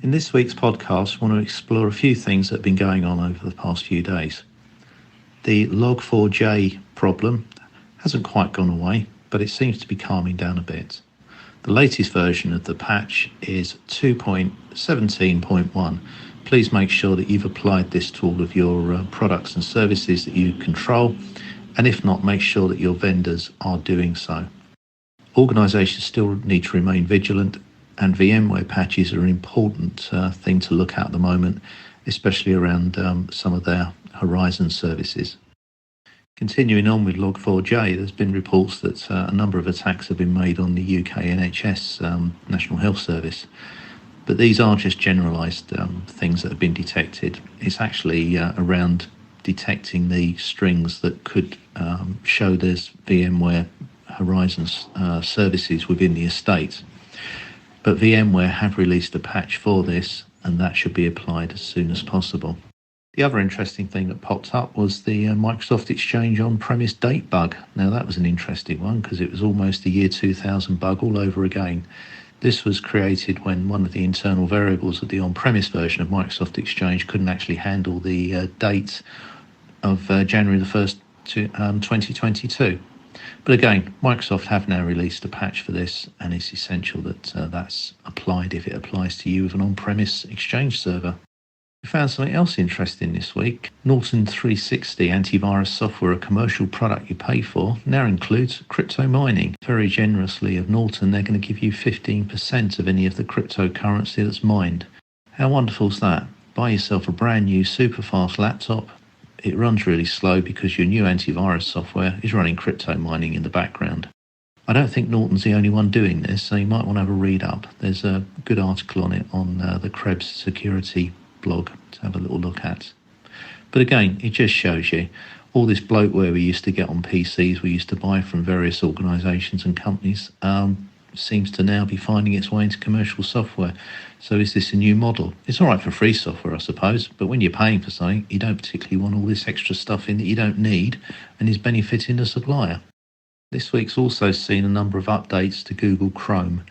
In this week's podcast, I want to explore a few things that have been going on over the past few days. The Log4j problem hasn't quite gone away, but it seems to be calming down a bit. The latest version of the patch is 2.17.1. Please make sure that you've applied this to all of your products and services that you control, and if not, make sure that your vendors are doing so. Organisations still need to remain vigilant, and VMware patches are an important thing to look at the moment, especially around some of their Horizon services. Continuing on with Log4j, there's been reports that a number of attacks have been made on the UK NHS National Health Service. But these are just generalised things that have been detected. It's actually around detecting the strings that could show there's VMware Horizon services within the estate. But VMware have released a patch for this, and that should be applied as soon as possible. The other interesting thing that popped up was the Microsoft Exchange on-premise date bug. Now that was an interesting one because it was almost a year 2000 bug all over again. This was created when one of the internal variables of the on-premise version of Microsoft Exchange couldn't actually handle the date of January the 1st, 2022. But again, Microsoft have now released a patch for this, and it's essential that that's applied if it applies to you with an on-premise Exchange server. We found something else interesting this week. Norton 360 antivirus software, a commercial product you pay for, now includes crypto mining. Very generously of Norton, they're going to give you 15% of any of the cryptocurrency that's mined. How wonderful is that? Buy yourself a brand new super fast laptop. It runs really slow because your new antivirus software is running crypto mining in the background. I don't think Norton's the only one doing this, so you might want to have a read up. There's a good article on it on the Krebs Security blog to have a little look at. But again, it just shows you all this bloatware we used to get on PCs, we used to buy from various organisations and companies, seems to now be finding its way into commercial software. So is this a new model? It's all right for free software, I suppose, but when you're paying for something, you don't particularly want all this extra stuff in that you don't need and is benefiting the supplier. This week's also seen a number of updates to Google Chrome,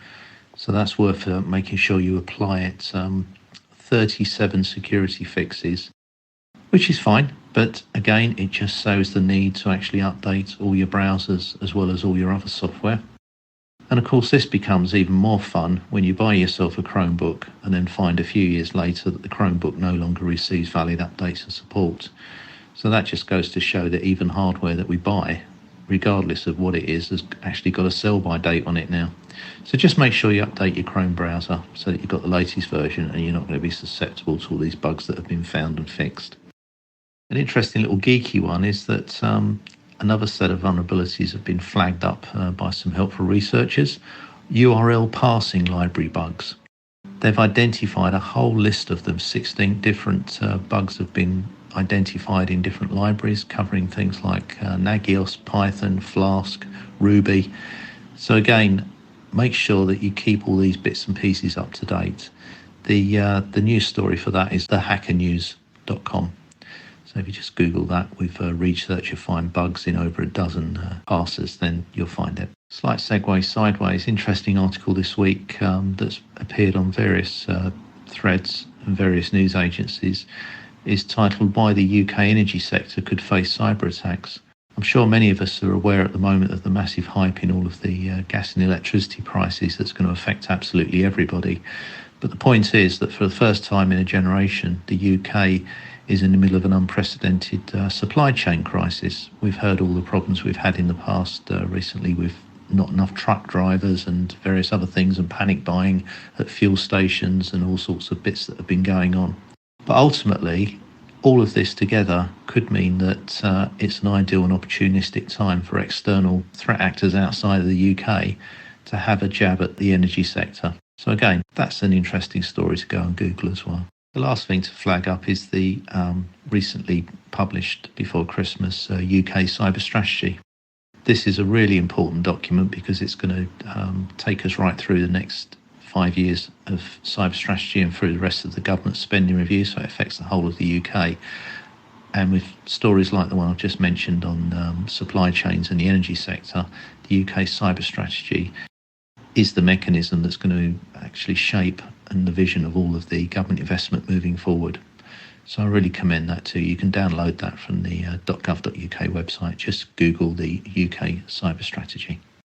so that's worth making sure you apply it. 37 security fixes, which is fine, but again, it just shows the need to actually update all your browsers as well as all your other software. And of course, this becomes even more fun when you buy yourself a Chromebook and then find a few years later that the Chromebook no longer receives valid updates and support. So that just goes to show that even hardware that we buy, regardless of what it is, has actually got a sell-by date on it now. So just make sure you update your Chrome browser so that you've got the latest version and you're not going to be susceptible to all these bugs that have been found and fixed. An interesting little geeky one is that another set of vulnerabilities have been flagged up by some helpful researchers. URL parsing library bugs. They've identified a whole list of them. 16 different bugs have been identified in different libraries covering things like Nagios, Python, Flask, Ruby. So again, make sure that you keep all these bits and pieces up to date. The news story for that is thehackernews.com. So if you just Google that with research, you'll find bugs in over a dozen parsers, then you'll find it. Slight segue sideways, interesting article this week that's appeared on various threads and various news agencies is titled Why the UK Energy Sector Could Face Cyber Attacks. I'm sure many of us are aware at the moment of the massive hype in all of the gas and electricity prices that's going to affect absolutely everybody. But the point is that for the first time in a generation, the UK is in the middle of an unprecedented supply chain crisis. We've heard all the problems we've had in the past recently with not enough truck drivers and various other things and panic buying at fuel stations and all sorts of bits that have been going on. But ultimately, all of this together could mean that it's an ideal and opportunistic time for external threat actors outside of the UK to have a jab at the energy sector. So again, that's an interesting story to go and Google as well. The last thing to flag up is the recently published before Christmas UK cyber strategy. This is a really important document because it's going to take us right through the next 5 years of cyber strategy and through the rest of the government spending review, so it affects the whole of the UK. And with stories like the one I've just mentioned on supply chains and the energy sector, the UK cyber strategy is the mechanism that's going to actually shape and the vision of all of the government investment moving forward. So I really commend that to you. You can download that from the .gov.uk website. Just Google the UK cyber strategy.